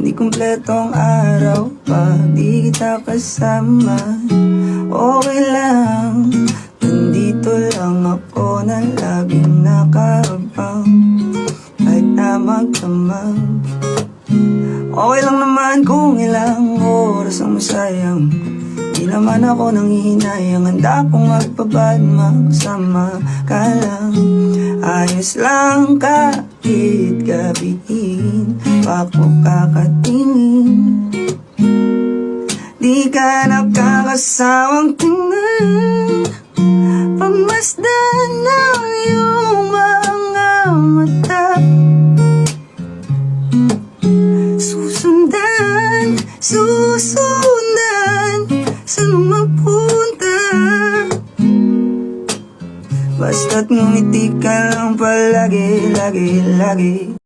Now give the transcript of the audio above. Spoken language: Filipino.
Di kumpletong araw pa di kita kasama. Okay lang, nandito lang ako na laging nakaabang kahit na magdamag. Okay lang naman kung ilang oras ang masayang. Di naman ako nanghihinayang, handa kong magpabad magsama ka lang. Ayos lang kahit gabihin pa ako kakatingin. Di ka nakakasawang tingnan, pagmasdan ng iyong mga mata. Susundan, saan magpunta? Basta't ngumiti ka lang palagi, lagi, lagi.